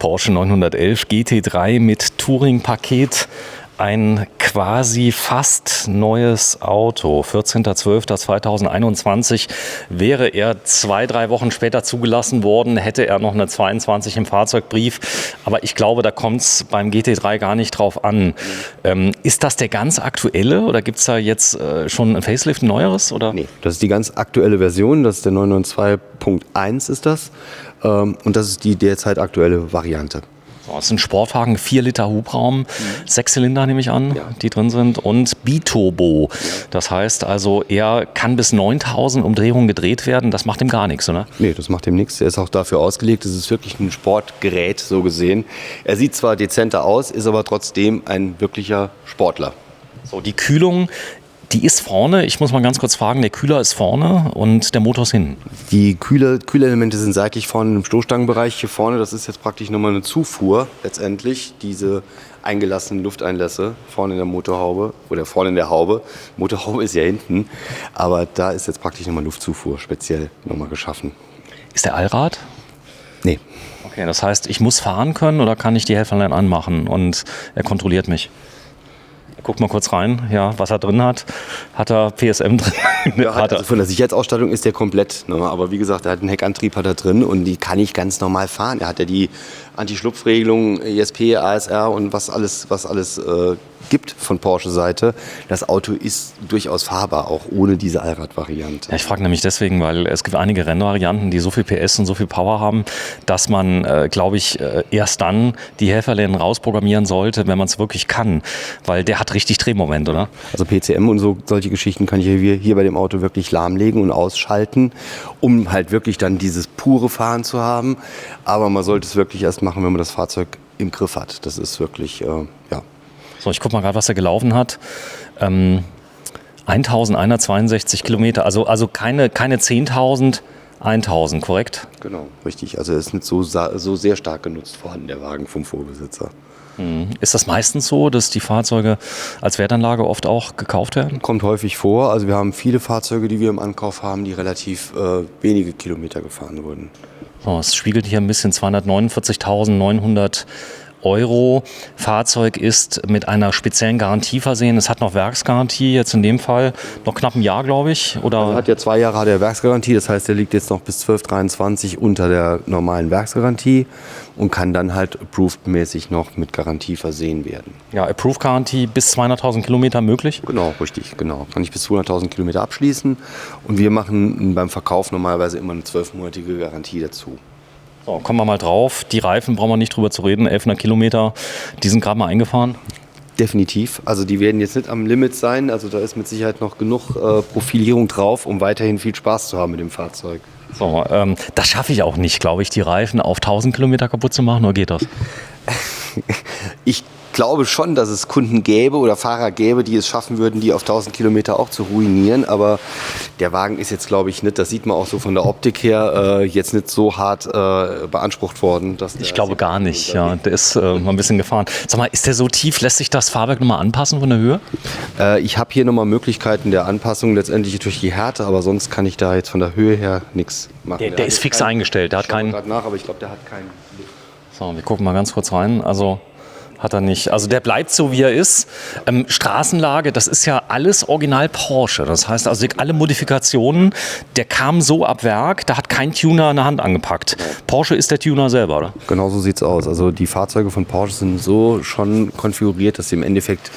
Porsche 911 GT3 mit Touring-Paket. Ein quasi fast neues Auto. 14.12.2021 wäre er 2-3 Wochen später zugelassen worden, hätte er noch eine 22 im Fahrzeugbrief. Aber ich glaube, da kommt es beim GT3 gar nicht drauf an. Ist das der ganz aktuelle oder gibt es da jetzt schon ein Facelift, ein neueres? Oder? Nee, das ist die ganz aktuelle Version. Das ist der 992.1 ist das. Und das ist die derzeit aktuelle Variante. Es sind Sportwagen, 4 Liter Hubraum, 6 Zylinder nehme ich an, die drin sind und Biturbo. Das heißt also, er kann bis 9000 Umdrehungen gedreht werden. Das macht ihm gar nichts, oder? Nee, das macht ihm nichts. Er ist auch dafür ausgelegt. Es ist wirklich ein Sportgerät, so gesehen. Er sieht zwar dezenter aus, ist aber trotzdem ein wirklicher Sportler. So, die Kühlung, die ist vorne. Ich muss mal ganz kurz fragen, der Kühler ist vorne und der Motor ist hinten. Die Kühlelemente sind seitlich vorne im Stoßstangenbereich. Hier vorne, das ist jetzt praktisch nochmal eine Zufuhr letztendlich. Diese eingelassenen Lufteinlässe vorne in der Motorhaube oder vorne in der Haube. Motorhaube ist ja hinten, aber da ist jetzt praktisch nochmal Luftzufuhr speziell nochmal geschaffen. Ist der Allrad? Nee. Okay, das heißt, ich muss fahren können oder kann ich die Helferlein anmachen und er kontrolliert mich? Guck mal kurz rein, ja, was er drin hat. Hat er PSM drin? Ja, also von der Sicherheitsausstattung ist der komplett. Ne? Aber wie gesagt, er hat einen Heckantrieb hat er drin und die kann ich ganz normal fahren. Er hat ja die Anti-Schlupfregelung, ESP, ASR und was alles gibt von Porsche-Seite. Das Auto ist durchaus fahrbar, auch ohne diese Allradvariante. Ja, ich frage nämlich deswegen, weil es gibt einige Rennvarianten, die so viel PS und so viel Power haben, dass man, glaube ich, erst dann die Helferlein rausprogrammieren sollte, wenn man es wirklich kann. Weil der hat richtig Drehmoment, oder? Also PCM und solche Geschichten kann ich hier bei dem Auto wirklich lahmlegen und ausschalten, um halt wirklich dann dieses pure Fahren zu haben. Aber man sollte es wirklich erst machen, wenn man das Fahrzeug im Griff hat. Das ist wirklich, ja. So, ich gucke mal gerade, was er gelaufen hat. 1162 Kilometer, also keine 10.000, 1.000, korrekt? Genau, richtig. Also er ist nicht so sehr stark genutzt vorhanden, der Wagen vom Vorbesitzer. Ist das meistens so, dass die Fahrzeuge als Wertanlage oft auch gekauft werden? Kommt häufig vor. Also wir haben viele Fahrzeuge, die wir im Ankauf haben, die relativ wenige Kilometer gefahren wurden. So, es spiegelt hier ein bisschen 249.900 Euro. Fahrzeug ist mit einer speziellen Garantie versehen. Es hat noch Werksgarantie, jetzt in dem Fall noch knapp ein Jahr, glaube ich. Oder? Also hat ja 2 Jahre hat er Werksgarantie, das heißt, er liegt jetzt noch bis 12/23 unter der normalen Werksgarantie und kann dann halt approved-mäßig noch mit Garantie versehen werden. Ja, Approved-Garantie bis 200.000 Kilometer möglich? Genau, richtig, genau. Kann ich bis 200.000 Kilometer abschließen und wir machen beim Verkauf normalerweise immer eine 12-monatige Garantie dazu. So, kommen wir mal drauf. Die Reifen, brauchen wir nicht drüber zu reden, 1100 Kilometer, die sind gerade mal eingefahren. Definitiv. Also die werden jetzt nicht am Limit sein. Also da ist mit Sicherheit noch genug Profilierung drauf, um weiterhin viel Spaß zu haben mit dem Fahrzeug. So, das schaffe ich auch nicht, glaube ich, die Reifen auf 1000 Kilometer kaputt zu machen, oder geht das? Ich glaube schon, dass es Kunden gäbe oder Fahrer gäbe, die es schaffen würden, die auf 1000 Kilometer auch zu ruinieren. Aber der Wagen ist jetzt, glaube ich, nicht, das sieht man auch so von der Optik her, jetzt nicht so hart beansprucht worden. Ich glaube gar nicht, ja. Der ist mal ein bisschen gefahren. Sag mal, ist der so tief? Lässt sich das Fahrwerk nochmal anpassen von der Höhe? Ich habe hier nochmal Möglichkeiten der Anpassung, letztendlich durch die Härte, aber sonst kann ich da jetzt von der Höhe her nichts machen. Der ist fix eingestellt, der hat keinen... Ich schaue gerade nach, aber ich glaube, der hat keinen... So, wir gucken mal ganz kurz rein. Also... Hat er nicht. Also der bleibt so, wie er ist. Straßenlage, das ist ja alles original Porsche. Das heißt also alle Modifikationen, der kam so ab Werk, da hat kein Tuner eine Hand angepackt. Porsche ist der Tuner selber, oder? Genau so sieht es aus. Also die Fahrzeuge von Porsche sind so schon konfiguriert, dass sie im Endeffekt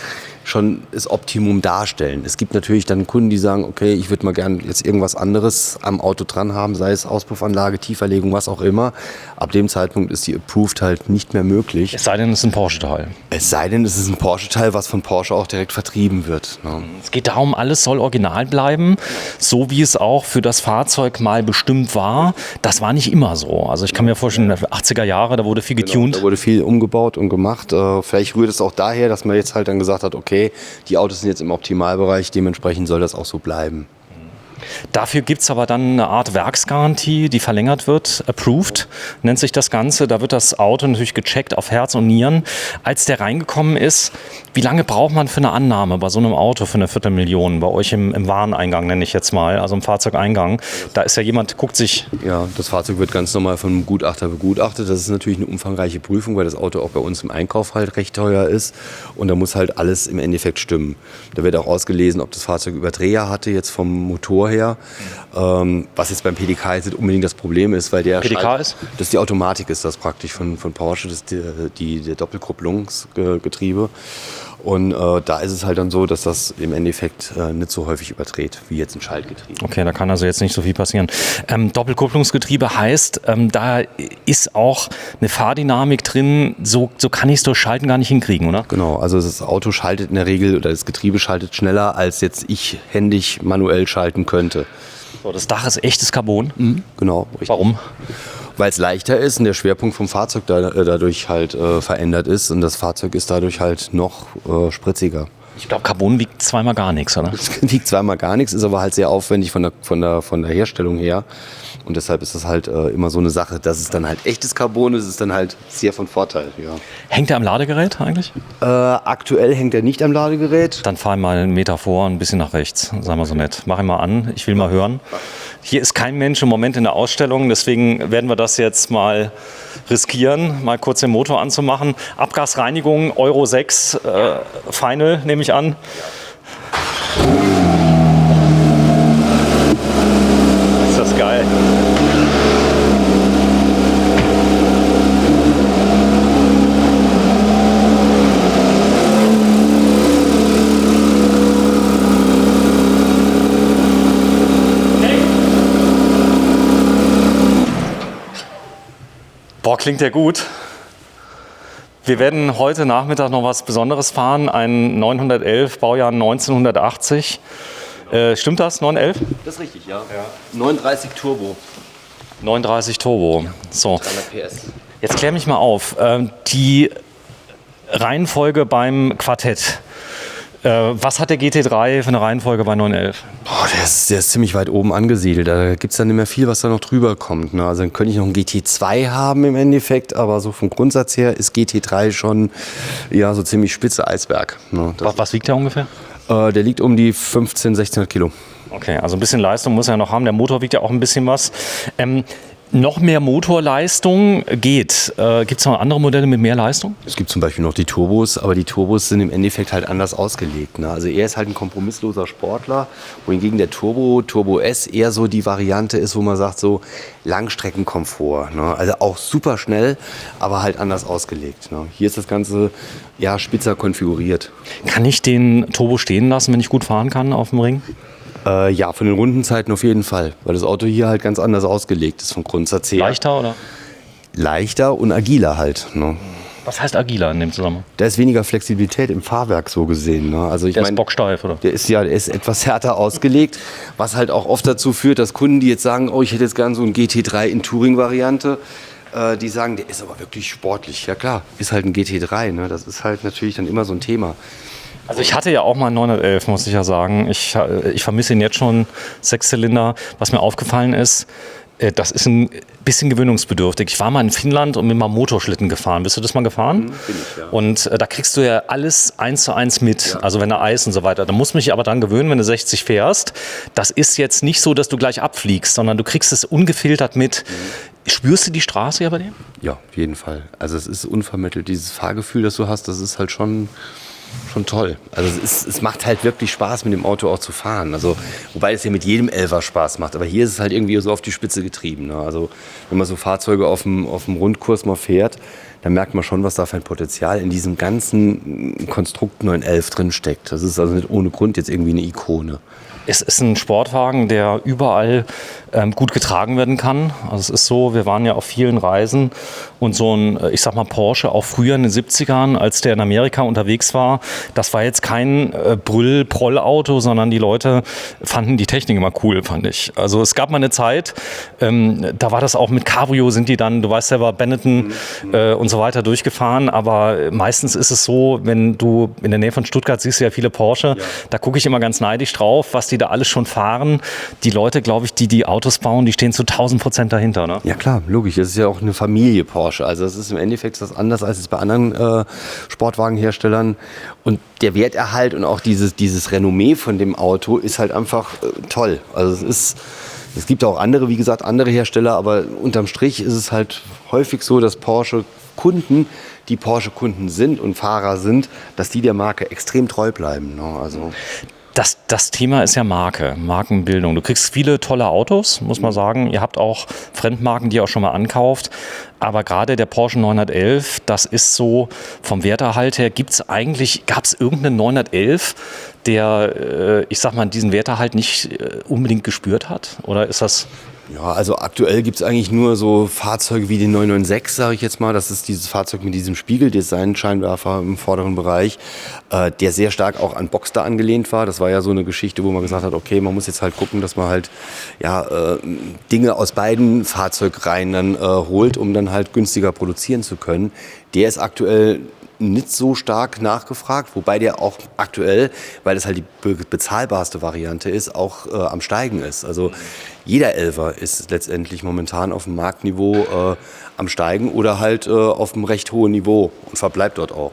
schon das Optimum darstellen. Es gibt natürlich dann Kunden, die sagen, okay, ich würde mal gerne jetzt irgendwas anderes am Auto dran haben, sei es Auspuffanlage, Tieferlegung, was auch immer. Ab dem Zeitpunkt ist die Approved halt nicht mehr möglich. Es sei denn, es ist ein Porsche-Teil. Es sei denn, es ist ein Porsche-Teil, was von Porsche auch direkt vertrieben wird. Ne? Es geht darum, alles soll original bleiben, so wie es auch für das Fahrzeug mal bestimmt war. Das war nicht immer so. Also ich kann mir vorstellen, 80er Jahre, da wurde viel getuned. Da wurde viel umgebaut und gemacht. Vielleicht rührt es auch daher, dass man jetzt halt dann gesagt hat, okay, die Autos sind jetzt im Optimalbereich, dementsprechend soll das auch so bleiben. Dafür gibt es aber dann eine Art Werksgarantie, die verlängert wird, approved, nennt sich das Ganze. Da wird das Auto natürlich gecheckt auf Herz und Nieren. Als der reingekommen ist, wie lange braucht man für eine Annahme bei so einem Auto für eine Viertelmillion? Bei euch im Wareneingang nenne ich jetzt mal, also im Fahrzeugeingang. Da ist ja jemand, guckt sich... Ja, das Fahrzeug wird ganz normal von einem Gutachter begutachtet. Das ist natürlich eine umfangreiche Prüfung, weil das Auto auch bei uns im Einkauf halt recht teuer ist. Und da muss halt alles im Endeffekt stimmen. Da wird auch ausgelesen, ob das Fahrzeug Überdreher hatte, jetzt vom Motor her. Was jetzt beim PDK jetzt nicht unbedingt das Problem ist, weil der PDK ist? Das die Automatik ist das praktisch von Porsche, das ist der Doppelkupplungsgetriebe. Und da ist es halt dann so, dass das im Endeffekt nicht so häufig überdreht, wie jetzt ein Schaltgetriebe. Okay, da kann also jetzt nicht so viel passieren. Doppelkupplungsgetriebe heißt, da ist auch eine Fahrdynamik drin, so kann ich es durch Schalten gar nicht hinkriegen, oder? Genau, also das Auto schaltet in der Regel, oder das Getriebe schaltet schneller, als jetzt ich händisch manuell schalten könnte. So, das Dach ist echtes Carbon. Genau, richtig. Warum? Weil es leichter ist und der Schwerpunkt vom Fahrzeug dadurch halt verändert ist und das Fahrzeug ist dadurch halt noch spritziger. Ich glaube, Carbon wiegt zweimal gar nichts, oder? Es wiegt zweimal gar nichts, ist aber halt sehr aufwendig von der Herstellung her. Und deshalb ist das halt immer so eine Sache, dass es dann halt echtes Carbon ist, ist dann halt sehr von Vorteil. Ja. Hängt er am Ladegerät eigentlich? Aktuell hängt er nicht am Ladegerät. Dann fahr ich mal einen Meter vor, ein bisschen nach rechts, sagen wir so nett. Mach ihn mal an, ich will mal hören. Hier ist kein Mensch im Moment in der Ausstellung, deswegen werden wir das jetzt mal riskieren, mal kurz den Motor anzumachen. Abgasreinigung Euro 6 Final, nehme ich an. Ist das geil. Boah, klingt ja gut. Wir werden heute Nachmittag noch was Besonderes fahren, ein 911, Baujahr 1980. Stimmt das, 911? Das ist richtig, ja. 39 Turbo. 39 Turbo. So. 300 PS. Jetzt klär mich mal auf. Die Reihenfolge beim Quartett. Was hat der GT3 für eine Reihenfolge bei 911? Boah, der ist ziemlich weit oben angesiedelt. Da gibt es dann nicht mehr viel, was da noch drüber kommt. Ne? Also dann könnte ich noch einen GT2 haben im Endeffekt, aber so vom Grundsatz her ist GT3 schon ja, so ziemlich spitze Eisberg. Ne? Was wiegt der ungefähr? Der liegt um die 1500-1600 Kilo. Okay, also ein bisschen Leistung muss er noch haben. Der Motor wiegt ja auch ein bisschen was. Noch mehr Motorleistung geht. Gibt es noch andere Modelle mit mehr Leistung? Es gibt zum Beispiel noch die Turbos, aber die Turbos sind im Endeffekt halt anders ausgelegt. Ne? Also er ist halt ein kompromissloser Sportler, wohingegen der Turbo S eher so die Variante ist, wo man sagt, so Langstreckenkomfort. Ne? Also auch super schnell, aber halt anders ausgelegt. Ne? Hier ist das Ganze ja spitzer konfiguriert. Kann ich den Turbo stehen lassen, wenn ich gut fahren kann auf dem Ring? Ja, von den Rundenzeiten auf jeden Fall, weil das Auto hier halt ganz anders ausgelegt ist vom Grundsatz her. Leichter, oder? Leichter und agiler halt. Ne? Was heißt agiler in dem Zusammenhang? Da ist weniger Flexibilität im Fahrwerk so gesehen. Ne? Also ich Der ist mein, bocksteif, oder? Der ist etwas härter ausgelegt, was halt auch oft dazu führt, dass Kunden, die jetzt sagen, oh, ich hätte jetzt gern so einen GT3 in Touring-Variante, die sagen, der ist aber wirklich sportlich. Ja klar, ist halt ein GT3. Ne? Das ist halt natürlich dann immer so ein Thema. Also ich hatte ja auch mal einen 911, muss ich ja sagen. Ich vermisse ihn jetzt schon, 6-Zylinder. Was mir aufgefallen ist, das ist ein bisschen gewöhnungsbedürftig. Ich war mal in Finnland und bin mal Motorschlitten gefahren. Bist du das mal gefahren? Bin ich, ja. Und da kriegst du ja alles 1:1 mit. Ja. Also wenn da Eis und so weiter. Da musst du mich aber dran gewöhnen, wenn du 60 fährst. Das ist jetzt nicht so, dass du gleich abfliegst, sondern du kriegst es ungefiltert mit. Spürst du die Straße ja bei dir? Ja, auf jeden Fall. Also es ist unvermittelt. Dieses Fahrgefühl, das du hast, das ist halt schon toll. Also es macht halt wirklich Spaß, mit dem Auto auch zu fahren. Also, wobei es ja mit jedem 11er Spaß macht. Aber hier ist es halt irgendwie so auf die Spitze getrieben. Ne? Also wenn man so Fahrzeuge auf dem Rundkurs mal fährt, dann merkt man schon, was da für ein Potenzial in diesem ganzen Konstrukt 911 drin steckt. Das ist also nicht ohne Grund jetzt irgendwie eine Ikone. Es ist ein Sportwagen, der überall gut getragen werden kann. Also es ist so, wir waren ja auf vielen Reisen und so ein, ich sag mal, Porsche auch früher in den 70ern, als der in Amerika unterwegs war, das war jetzt kein Proll-Auto, sondern die Leute fanden die Technik immer cool, fand ich. Also es gab mal eine Zeit, da war das auch mit Cabrio, sind die dann, du weißt ja, war Benetton und so weiter durchgefahren, aber meistens ist es so, wenn du in der Nähe von Stuttgart siehst du ja viele Porsche, da gucke ich immer ganz neidisch drauf, was die da alles schon fahren. Die Leute, glaube ich, die Autos bauen, die stehen zu 1000% dahinter. Ne? Ja klar, logisch. Das ist ja auch eine Familie Porsche. Also das ist im Endeffekt was anderes als es bei anderen Sportwagenherstellern. Und der Werterhalt und auch dieses Renommee von dem Auto ist halt einfach toll. Also es gibt auch andere, wie gesagt, andere Hersteller, aber unterm Strich ist es halt häufig so, dass Porsche-Kunden, die Porsche-Kunden sind und Fahrer sind, dass die der Marke extrem treu bleiben. Ne? Also Das Thema ist ja Markenbildung. Du kriegst viele tolle Autos, muss man sagen. Ihr habt auch Fremdmarken, die ihr auch schon mal ankauft. Aber gerade der Porsche 911, das ist so vom Werterhalt her, gab es irgendeinen 911, der, ich sag mal, diesen Werterhalt nicht unbedingt gespürt hat? Oder ist das... Ja, also aktuell gibt es eigentlich nur so Fahrzeuge wie den 996, sage ich jetzt mal. Das ist dieses Fahrzeug mit diesem Spiegeldesign-Scheinwerfer im vorderen Bereich, der sehr stark auch an Boxster angelehnt war. Das war ja so eine Geschichte, wo man gesagt hat, okay, man muss jetzt halt gucken, dass man halt Dinge aus beiden Fahrzeugreihen dann holt, um dann halt günstiger produzieren zu können. Der ist aktuell nicht so stark nachgefragt, wobei der auch aktuell, weil das halt die bezahlbarste Variante ist, auch am Steigen ist. Also jeder Elfer ist letztendlich momentan auf dem Marktniveau am Steigen oder halt auf einem recht hohen Niveau und verbleibt dort auch.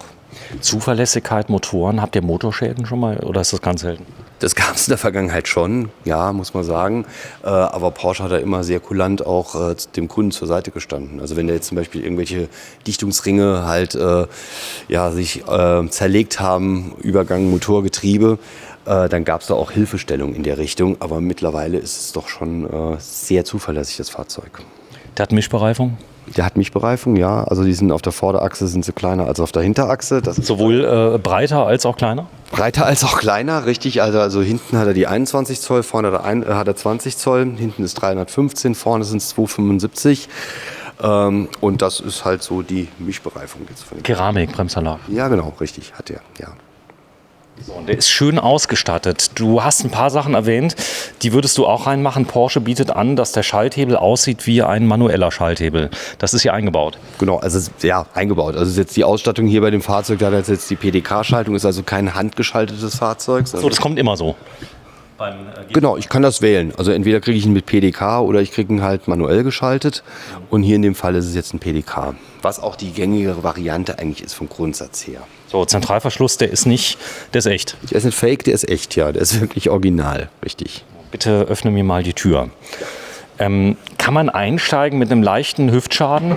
Zuverlässigkeit, Motoren, habt ihr Motorschäden schon mal oder ist das ganz selten? Das gab es in der Vergangenheit schon, ja, muss man sagen. Aber Porsche hat da immer sehr kulant auch dem Kunden zur Seite gestanden. Also wenn der jetzt zum Beispiel irgendwelche Dichtungsringe halt sich zerlegt haben, Übergang Motorgetriebe, dann gab es da auch Hilfestellung in der Richtung. Aber mittlerweile ist es doch schon sehr zuverlässig, das Fahrzeug. Der hat Mischbereifung? Der hat Mischbereifung, ja. Also die sind auf der Vorderachse sind sie kleiner als auf der Hinterachse. Das sowohl breiter als auch kleiner? Breiter als auch kleiner, richtig. Also hinten hat er die 21 Zoll, vorne hat er 20 Zoll. Hinten ist 315, vorne sind es 275. Und das ist halt so die Mischbereifung jetzt von dem Keramik, Bremsanlage. Ja, genau, richtig, hat er, ja. So, und der ist schön ausgestattet. Du hast ein paar Sachen erwähnt, die würdest du auch reinmachen. Porsche bietet an, dass der Schalthebel aussieht wie ein manueller Schalthebel. Das ist hier eingebaut. Genau, also ja, eingebaut. Also ist jetzt die Ausstattung hier bei dem Fahrzeug, da hat jetzt die PDK-Schaltung, ist also kein handgeschaltetes Fahrzeug. So, das kommt immer so. Genau, ich kann das wählen. Also entweder kriege ich ihn mit PDK oder ich kriege ihn halt manuell geschaltet. Und hier in dem Fall ist es jetzt ein PDK. Was auch die gängigere Variante eigentlich ist vom Grundsatz her. So, Zentralverschluss, der ist echt. Der ist nicht fake, der ist echt, ja. Der ist wirklich original, richtig. Bitte öffne mir mal die Tür. Kann man einsteigen mit einem leichten Hüftschaden?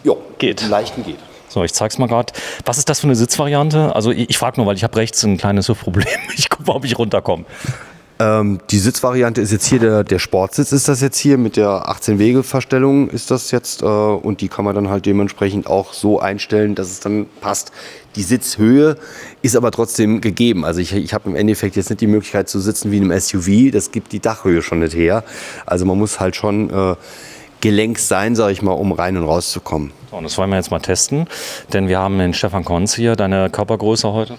Jo, geht. Einen leichten geht. So, ich zeig's mal gerade. Was ist das für eine Sitzvariante? Also ich frage nur, weil ich habe rechts ein kleines Hüftproblem. Ich gucke mal, ob ich runterkomme. Die Sitzvariante ist jetzt hier, der Sportsitz ist das jetzt hier, mit der 18-Wege-Verstellung ist das jetzt. Und die kann man dann halt dementsprechend auch so einstellen, dass es dann passt. Die Sitzhöhe ist aber trotzdem gegeben. Also ich habe im Endeffekt jetzt nicht die Möglichkeit zu sitzen wie in einem SUV. Das gibt die Dachhöhe schon nicht her. Also man muss halt schon gelenkt sein, sage ich mal, um rein und rauszukommen. So, und das wollen wir jetzt mal testen, denn wir haben den Stefan Konz hier. Deine Körpergröße heute?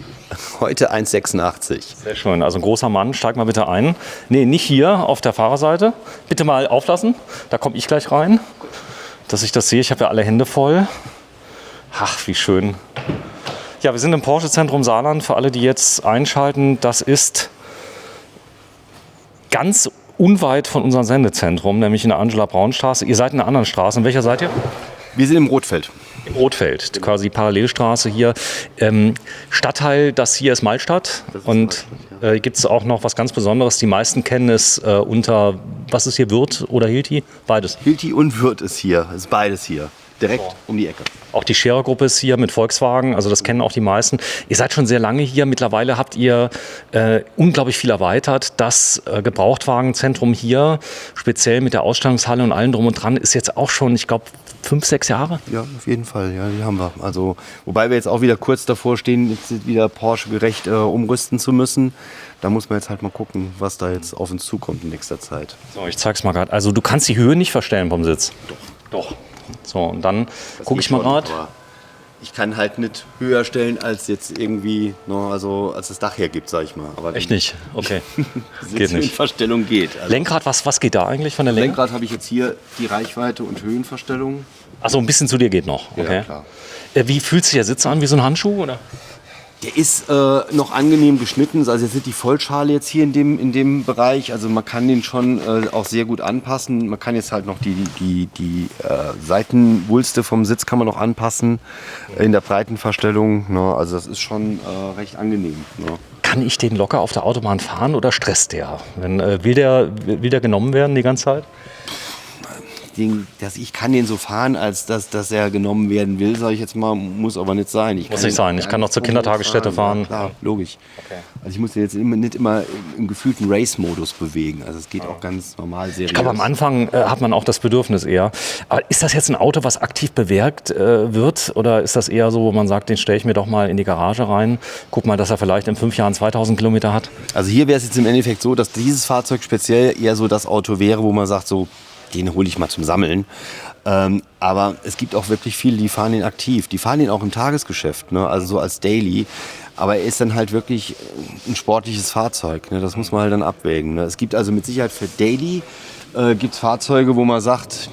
Heute 1,86. Sehr schön, also ein großer Mann. Steig mal bitte ein. Nee, nicht hier auf der Fahrerseite. Bitte mal auflassen, da komme ich gleich rein, dass ich das sehe. Ich habe ja alle Hände voll. Ach, wie schön. Ja, wir sind im Porsche-Zentrum Saarland. Für alle, die jetzt einschalten, das ist ganz unweit von unserem Sendezentrum, nämlich in der Angela-Braun-Straße. Ihr seid in einer anderen Straße. In welcher seid ihr? Wir sind im Rotfeld. Im Rotfeld, quasi Parallelstraße hier. Stadtteil, das hier ist Malstadt. Und gibt es auch noch was ganz Besonderes. Die meisten kennen es unter, was ist hier, Würth oder Hilti? Beides. Hilti und Würth ist hier, ist beides hier. direkt um die Ecke. Auch die Scherer-Gruppe ist hier mit Volkswagen, also das kennen auch die meisten. Ihr seid schon sehr lange hier. Mittlerweile habt ihr unglaublich viel erweitert. Das Gebrauchtwagenzentrum hier, speziell mit der Ausstellungshalle und allem drum und dran, ist jetzt auch schon, ich glaube, 5, 6 Jahre? Ja, auf jeden Fall, ja, die haben wir. Also, wobei wir jetzt auch wieder kurz davor stehen, jetzt wieder Porsche-gerecht umrüsten zu müssen. Da muss man jetzt halt mal gucken, was da jetzt auf uns zukommt in nächster Zeit. So, ich zeig's mal gerade. Also du kannst die Höhe nicht verstellen vom Sitz. Doch. So, und dann gucke ich mal gerade. Ich kann halt nicht höher stellen, als jetzt irgendwie, also als das Dach hergibt, sag ich mal. Aber echt nicht? Okay. Geht nicht. Verstellung geht. Also Lenkrad, was geht da eigentlich von der Länge? Lenkrad habe ich jetzt hier die Reichweite und Höhenverstellung. Achso, ein bisschen zu dir geht noch. Okay. Ja, klar. Wie fühlt sich der Sitz an? Wie so ein Handschuh, oder? Der ist noch angenehm geschnitten. Also jetzt sind die Vollschale jetzt hier in dem Bereich. Also man kann den schon auch sehr gut anpassen. Man kann jetzt halt noch die Seitenwulste vom Sitz kann man noch anpassen in der Breitenverstellung. Ne? Also das ist schon recht angenehm. Ne? Kann ich den locker auf der Autobahn fahren oder stresst der? Will der genommen werden die ganze Zeit? Ich kann den so fahren, als dass er genommen werden will, sage ich jetzt mal, muss aber nicht sein. Muss nicht sein, ich kann noch zur Kindertagesstätte fahren. Ja, klar, logisch. Okay. Also ich muss den jetzt nicht immer im gefühlten Race-Modus bewegen. Also es geht auch ganz normal, seriös. Ich glaube, am Anfang hat man auch das Bedürfnis eher. Aber ist das jetzt ein Auto, was aktiv bewerkt wird? Oder ist das eher so, wo man sagt, den stelle ich mir doch mal in die Garage rein, guck mal, dass er vielleicht in 5 Jahren 2000 Kilometer hat? Also hier wäre es jetzt im Endeffekt so, dass dieses Fahrzeug speziell eher so das Auto wäre, wo man sagt, so, den hole ich mal zum Sammeln. Aber es gibt auch wirklich viele, die fahren den aktiv. Die fahren den auch im Tagesgeschäft, ne? Also so als Daily. Aber er ist dann halt wirklich ein sportliches Fahrzeug. Ne? Das muss man halt dann abwägen. Ne? Es gibt also mit Sicherheit für Daily gibt's Fahrzeuge, wo man sagt,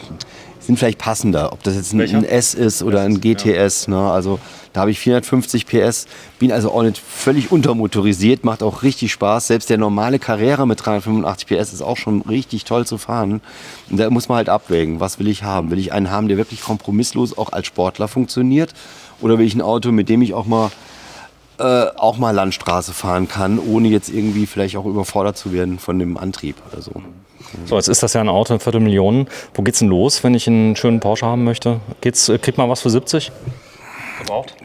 sind vielleicht passender. Ob das jetzt ein S ist oder ein GTS. Ne? Also da habe ich 450 PS, bin also auch nicht völlig untermotorisiert, macht auch richtig Spaß. Selbst der normale Carrera mit 385 PS ist auch schon richtig toll zu fahren. Und da muss man halt abwägen, was will ich haben? Will ich einen haben, der wirklich kompromisslos auch als Sportler funktioniert? Oder will ich ein Auto, mit dem ich auch mal Landstraße fahren kann, ohne jetzt irgendwie vielleicht auch überfordert zu werden von dem Antrieb oder so? So, jetzt ist das ja ein Auto, 250.000. Wo geht's denn los, wenn ich einen schönen Porsche haben möchte? Kriegt man was für 70? Gebraucht?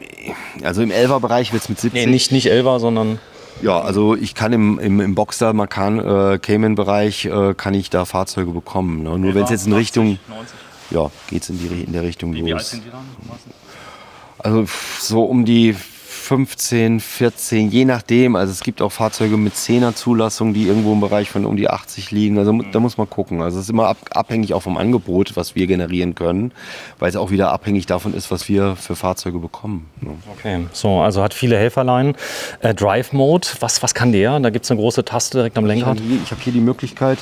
Also im 11er-Bereich wird es mit 70. Nee, nicht 11er, sondern... Ja, also ich kann im Boxster Macan Cayman-Bereich kann ich da Fahrzeuge bekommen. Ne? Nur wenn es jetzt in Richtung... 90. Ja, geht es in der Richtung los. Wie alt sind die dann? Also so um die 15, 14, je nachdem. Also es gibt auch Fahrzeuge mit 10er Zulassung, die irgendwo im Bereich von um die 80 liegen. Also da muss man gucken. Also es ist immer abhängig auch vom Angebot, was wir generieren können, weil es auch wieder abhängig davon ist, was wir für Fahrzeuge bekommen. Ne? Okay, so, also hat viele Helferlein. Drive Mode, was kann der? Da gibt es eine große Taste direkt am Lenkrad. Ich habe hier die Möglichkeit,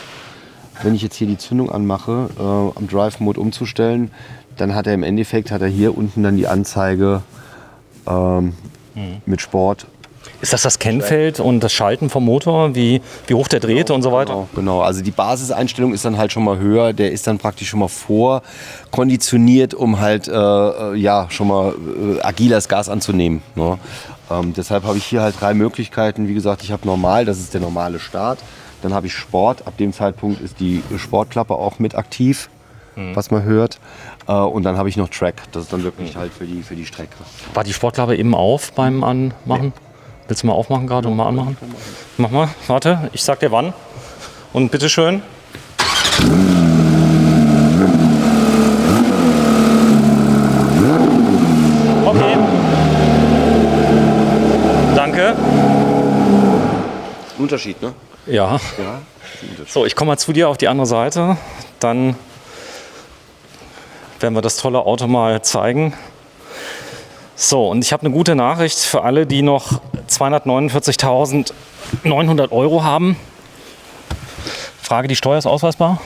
wenn ich jetzt hier die Zündung anmache, am Drive Mode umzustellen, dann hat er im Endeffekt hier unten dann die Anzeige mit Sport. Ist das Kennfeld und das Schalten vom Motor, wie hoch der dreht und so weiter? Genau, also die Basiseinstellung ist dann halt schon mal höher, der ist dann praktisch schon mal vorkonditioniert, um halt schon mal agil das Gas anzunehmen. Ne? Deshalb habe ich hier halt 3 Möglichkeiten. Wie gesagt, ich habe normal, das ist der normale Start. Dann habe ich Sport, ab dem Zeitpunkt ist die Sportklappe auch mit aktiv, was man hört. Und dann habe ich noch Track, das ist dann wirklich halt für die Strecke. War die Sportklappe eben auf beim Anmachen? Nee. Willst du mal aufmachen gerade und mal anmachen? Mach mal, warte, ich sag dir wann. Und bitteschön. Okay. Danke. Unterschied, ne? Ja. So, ich komme mal zu dir auf die andere Seite. Dann werden wir das tolle Auto mal zeigen. So, und ich habe eine gute Nachricht für alle, die noch 249.900 € haben. Frage, die Steuer ist ausweisbar?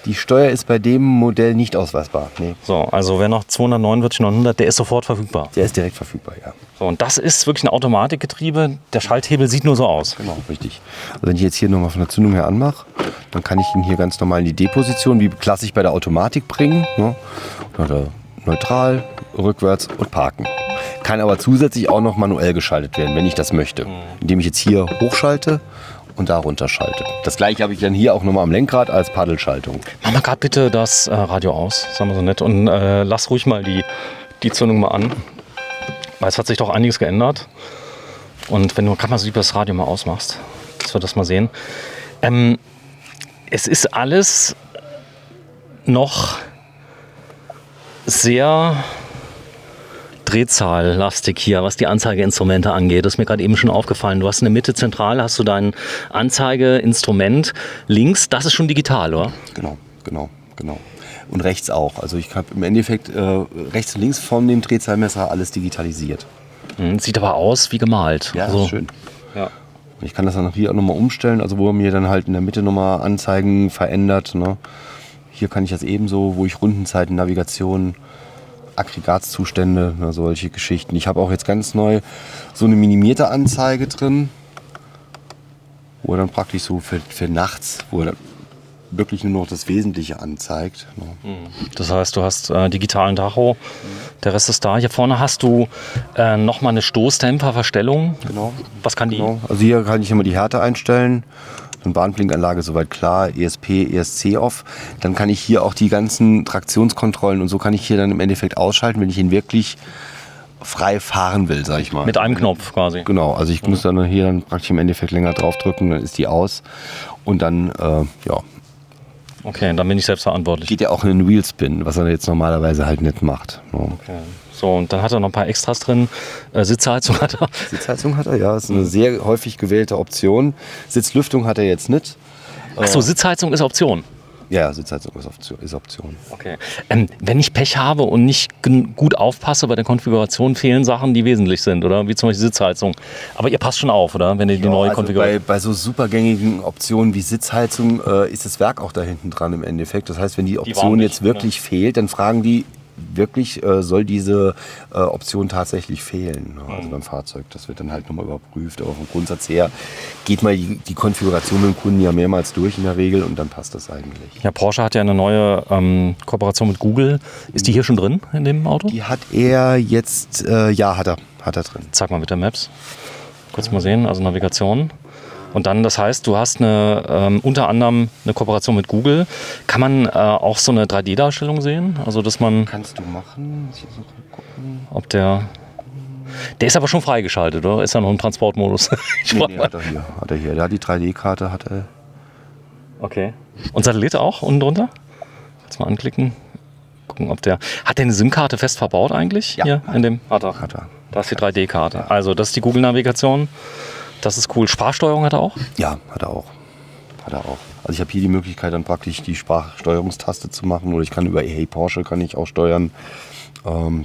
Die Steuer ist bei dem Modell nicht ausweisbar. Nee. So, also wer noch 249.900, der ist sofort verfügbar. Der ist direkt verfügbar, ja. So, und das ist wirklich ein Automatikgetriebe. Der Schalthebel sieht nur so aus. Genau, richtig. Also wenn ich jetzt hier nochmal von der Zündung her anmache, dann kann ich ihn hier ganz normal in die D-Position, wie klassisch bei der Automatik bringen. Ne? Oder neutral, rückwärts und parken. Kann aber zusätzlich auch noch manuell geschaltet werden, wenn ich das möchte. Indem ich jetzt hier hochschalte und da runterschalte. Das gleiche habe ich dann hier auch nochmal am Lenkrad als Paddelschaltung. Mach mal gerade bitte das Radio aus, sagen wir so nett. Und lass ruhig mal die Zündung mal an. Weil es hat sich doch einiges geändert. Und wenn du gerade mal so das Radio mal ausmachst, dass wir das mal sehen. Es ist alles noch sehr drehzahllastig hier, was die Anzeigeinstrumente angeht. Das ist mir gerade eben schon aufgefallen. Du hast in der Mitte zentral, hast du dein Anzeigeinstrument. Links, das ist schon digital, oder? Genau. Und rechts auch. Also ich habe im Endeffekt rechts und links von dem Drehzahlmesser alles digitalisiert. Sieht aber aus wie gemalt. Ja, also, ist schön. Ja. Ich kann das dann hier auch nochmal umstellen, also wo er mir dann halt in der Mitte nochmal Anzeigen verändert. Ne? Hier kann ich das ebenso, wo ich Rundenzeiten, Navigation, Aggregatzustände, ne, solche Geschichten. Ich habe auch jetzt ganz neu so eine minimierte Anzeige drin, wo er dann praktisch so für nachts, wo er dann wirklich nur noch das Wesentliche anzeigt. Ne? Das heißt, du hast digitalen Tacho, der Rest ist da. Hier vorne hast du nochmal eine Stoßdämpferverstellung. Genau. Was kann die? Genau. Also hier kann ich immer die Härte einstellen. Dann Warnblinkanlage soweit klar, ESP, ESC off. Dann kann ich hier auch die ganzen Traktionskontrollen und so kann ich hier dann im Endeffekt ausschalten, wenn ich ihn wirklich frei fahren will, sag ich mal. Mit einem Knopf quasi. Genau, also ich muss dann hier dann praktisch im Endeffekt länger draufdrücken, dann ist die aus. Und dann, ja. Okay, dann bin ich selbst verantwortlich. Geht ja auch in den Wheelspin, was er jetzt normalerweise halt nicht macht. Ne? Okay. So, und dann hat er noch ein paar Extras drin. Sitzheizung hat er. Sitzheizung hat er, ja. Das ist eine sehr häufig gewählte Option. Sitzlüftung hat er jetzt nicht. Achso, Sitzheizung ist Option. Ja, Sitzheizung ist Option. Okay. Wenn ich Pech habe und nicht gut aufpasse bei der Konfiguration, fehlen Sachen, die wesentlich sind, oder? Wie zum Beispiel Sitzheizung. Aber ihr passt schon auf, oder? Wenn ihr die neue Konfiguration... Bei so supergängigen Optionen wie Sitzheizung ist das Werk auch da hinten dran im Endeffekt. Das heißt, wenn die Option jetzt wirklich fehlt, dann fragen die wirklich, soll diese Option tatsächlich fehlen, also beim Fahrzeug. Das wird dann halt nochmal überprüft. Aber vom Grundsatz her geht mal die Konfiguration mit dem Kunden ja mehrmals durch in der Regel und dann passt das eigentlich. Ja, Porsche hat ja eine neue Kooperation mit Google. Ist die hier schon drin in dem Auto? Die hat er jetzt, ja, hat er drin. Zeig mal bitte Maps. Kurz mal sehen, also Navigation. Und dann, das heißt, du hast unter anderem eine Kooperation mit Google. Kann man auch so eine 3D-Darstellung sehen? Also, dass man... Kannst du machen. Muss ich jetzt noch gucken. Ob der ist aber schon freigeschaltet, oder? Ist ja noch im Transportmodus. Nee, hat er hier. Der hat die 3D-Karte, hat er. Okay. Und Satellit auch unten drunter? Jetzt mal anklicken. Gucken, ob der... Hat der eine SIM-Karte fest verbaut eigentlich? Ja. Hier in dem... Hat er. Da ist die 3D-Karte. Ja. Also, das ist die Google-Navigation. Das ist cool. Sprachsteuerung hat er auch? Ja, hat er auch. Also ich habe hier die Möglichkeit, dann praktisch die Sprachsteuerungstaste zu machen. Oder ich kann über Hey Porsche kann ich auch steuern.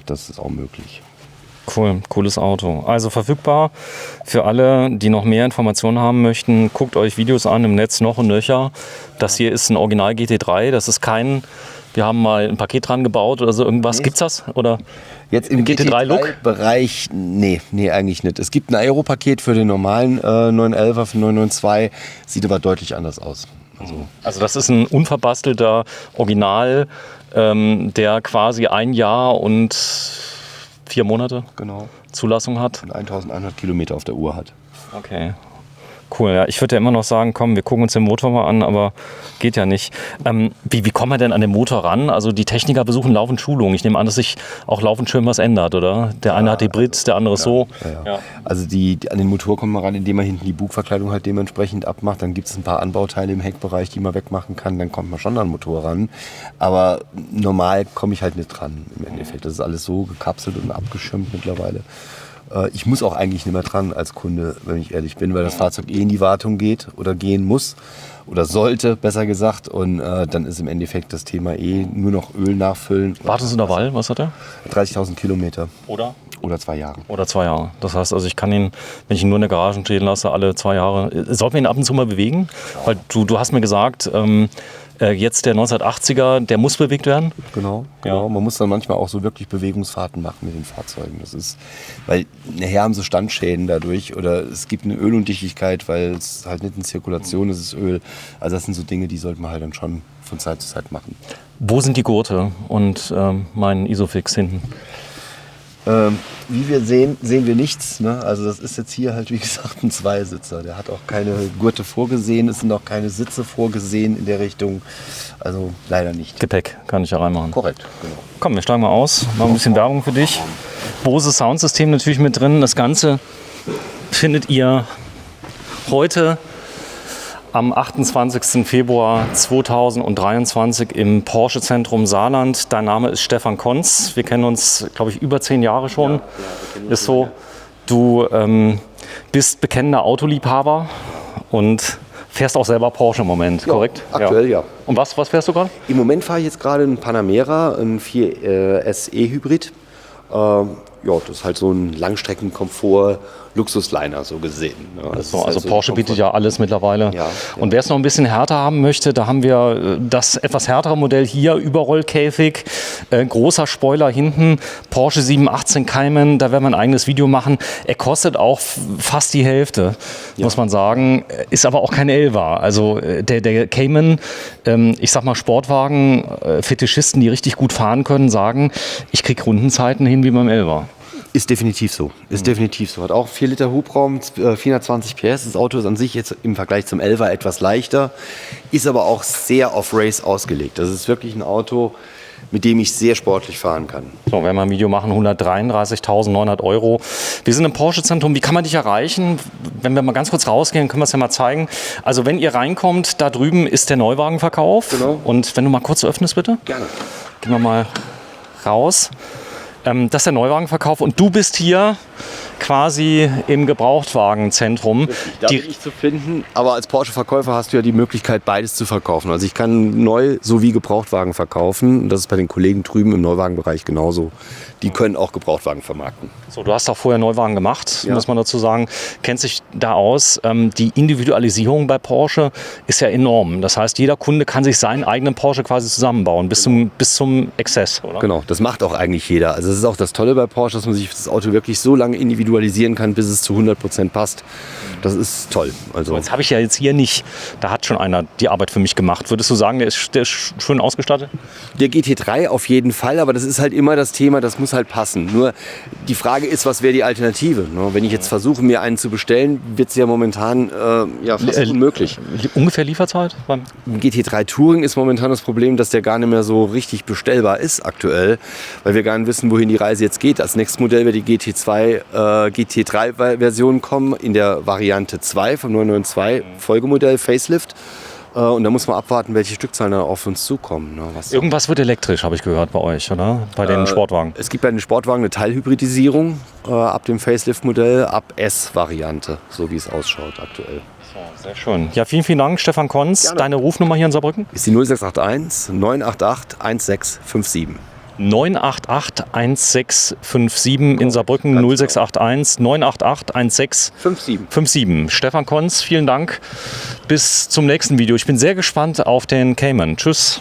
Das ist auch möglich. Cool, cooles Auto. Also verfügbar für alle, die noch mehr Informationen haben möchten. Guckt euch Videos an im Netz noch und nöcher. Das hier ist ein Original GT3. Das ist kein... Wir haben mal ein Paket dran gebaut oder so irgendwas. Nee. Gibt's das? Oder jetzt im GT3-Bereich? Nee, eigentlich nicht. Es gibt ein Aero-Paket für den normalen 911er für 992, sieht aber deutlich anders aus. Also das ist ein unverbastelter Original, der quasi 1 Jahr und 4 Monate Zulassung hat. Und 1100 Kilometer auf der Uhr hat. Okay. Cool, ja. Ich würde ja immer noch sagen, komm, wir gucken uns den Motor mal an, aber geht ja nicht. Wie kommen wir denn an den Motor ran? Also die Techniker besuchen laufend Schulungen. Ich nehme an, dass sich auch laufend schön was ändert, oder? Der eine hat Hybrid, der andere so. Ja. Also an den Motor kommt man ran, indem man hinten die Bugverkleidung halt dementsprechend abmacht. Dann gibt es ein paar Anbauteile im Heckbereich, die man wegmachen kann. Dann kommt man schon an den Motor ran. Aber normal komme ich halt nicht dran im Endeffekt. Das ist alles so gekapselt und abgeschirmt mittlerweile. Ich muss auch eigentlich nicht mehr dran als Kunde, wenn ich ehrlich bin, weil das Fahrzeug in die Wartung geht oder gehen muss oder sollte, besser gesagt. Und dann ist im Endeffekt das Thema nur noch Öl nachfüllen. Wartungsintervall, was hat er? 30.000 Kilometer. Oder 2 Jahre. Oder 2 Jahre. Das heißt, also ich kann ihn, wenn ich ihn nur in der Garage stehen lasse, alle 2 Jahre. Sollten wir ihn ab und zu mal bewegen? Weil du hast mir gesagt, jetzt der 1980er, der muss bewegt werden? Genau. Man muss dann manchmal auch so wirklich Bewegungsfahrten machen mit den Fahrzeugen. Das ist, weil nachher haben sie Standschäden dadurch oder es gibt eine Ölundichtigkeit, weil es halt nicht in Zirkulation ist, das Öl. Also das sind so Dinge, die sollte man halt dann schon von Zeit zu Zeit machen. Wo sind die Gurte und mein Isofix hinten? Wie wir sehen wir nichts. Ne? Also das ist jetzt hier halt wie gesagt ein Zweisitzer. Der hat auch keine Gurte vorgesehen, es sind auch keine Sitze vorgesehen in der Richtung. Also leider nicht. Gepäck kann ich ja reinmachen. Korrekt, genau. Komm, wir steigen mal aus. Machen ein bisschen Werbung für dich. Bose Soundsystem natürlich mit drin. Das Ganze findet ihr heute am 28. Februar 2023 im Porsche Zentrum Saarland. Dein Name ist Stefan Konz. Wir kennen uns, glaube ich, über 10 Jahre schon. Ist so. Du bist bekennender Autoliebhaber und fährst auch selber Porsche im Moment, korrekt? Aktuell ja. Und was fährst du gerade? Im Moment fahre ich jetzt gerade einen Panamera, einen 4 SE Hybrid. Ja, das ist halt so ein Langstreckenkomfort, Luxusliner so gesehen. Ne? Also halt Porsche bietet ja alles mittlerweile. Ja. Und wer es noch ein bisschen härter haben möchte, da haben wir das etwas härtere Modell hier, Überrollkäfig, großer Spoiler hinten, Porsche 718 Cayman, da werden wir ein eigenes Video machen. Er kostet auch fast die Hälfte, muss man sagen, ist aber auch kein Elva. Also der Cayman, ich sag mal Sportwagen, Fetischisten, die richtig gut fahren können, sagen, ich kriege Rundenzeiten hin wie beim Elva. Ist definitiv so. Hat auch 4 Liter Hubraum, 420 PS. Das Auto ist an sich jetzt im Vergleich zum 11er etwas leichter, ist aber auch sehr auf Race ausgelegt. Das ist wirklich ein Auto, mit dem ich sehr sportlich fahren kann. So, wenn wir ein Video machen, 133.900 €. Wir sind im Porsche-Zentrum. Wie kann man dich erreichen? Wenn wir mal ganz kurz rausgehen, können wir es ja mal zeigen. Also wenn ihr reinkommt, da drüben ist der Neuwagenverkauf. Genau. Und wenn du mal kurz öffnest, bitte. Gerne. Gehen wir mal raus. Das ist der Neuwagenverkauf und du bist hier quasi im Gebrauchtwagenzentrum. Da bin ich zu finden, aber als Porsche-Verkäufer hast du ja die Möglichkeit, beides zu verkaufen. Also ich kann Neu- sowie Gebrauchtwagen verkaufen. Das ist bei den Kollegen drüben im Neuwagenbereich genauso. Die können auch Gebrauchtwagen vermarkten. So, du hast auch vorher Neuwagen gemacht, Ja. muss man dazu sagen. Kennt sich da aus. Die Individualisierung bei Porsche ist ja enorm. Das heißt, jeder Kunde kann sich seinen eigenen Porsche quasi zusammenbauen, bis zum Exzess, oder? Genau, das macht auch eigentlich jeder. Also das ist auch das Tolle bei Porsche, dass man sich das Auto wirklich so lange individualisieren kann, bis es zu 100% passt. Das ist toll. Also Jetzt habe ich ja jetzt hier nicht, da hat schon einer die Arbeit für mich gemacht. Würdest du sagen, der ist schön ausgestattet? der GT3 auf jeden Fall, aber das ist halt immer das Thema, das muss halt passen. Nur die Frage ist, was wäre die Alternative? Wenn ich jetzt versuche, mir einen zu bestellen, wird es ja momentan fast unmöglich. Ungefähr Lieferzeit? Im GT3 Touring ist momentan das Problem, dass der gar nicht mehr so richtig bestellbar ist aktuell, weil wir gar nicht wissen, wohin die Reise jetzt geht. Als nächstes Modell wird die GT3-Version kommen in der Variante 2 vom 992 Folgemodell Facelift. Und da muss man abwarten, welche Zahlen da auf uns zukommen. Ne? Irgendwas wird elektrisch, habe ich gehört bei euch, oder? Bei den Sportwagen. Es gibt bei den Sportwagen eine Teilhybridisierung ab dem Facelift-Modell, ab S-Variante, so wie es ausschaut aktuell. So, sehr schön. Ja, vielen, vielen Dank, Stefan Konz. Gerne. Deine Rufnummer hier in Saarbrücken? Ist die 0681 988 1657. 988 1657 in Saarbrücken, 0681 988 1657. Stefan Konz, vielen Dank. Bis zum nächsten Video. Ich bin sehr gespannt auf den Cayman. Tschüss.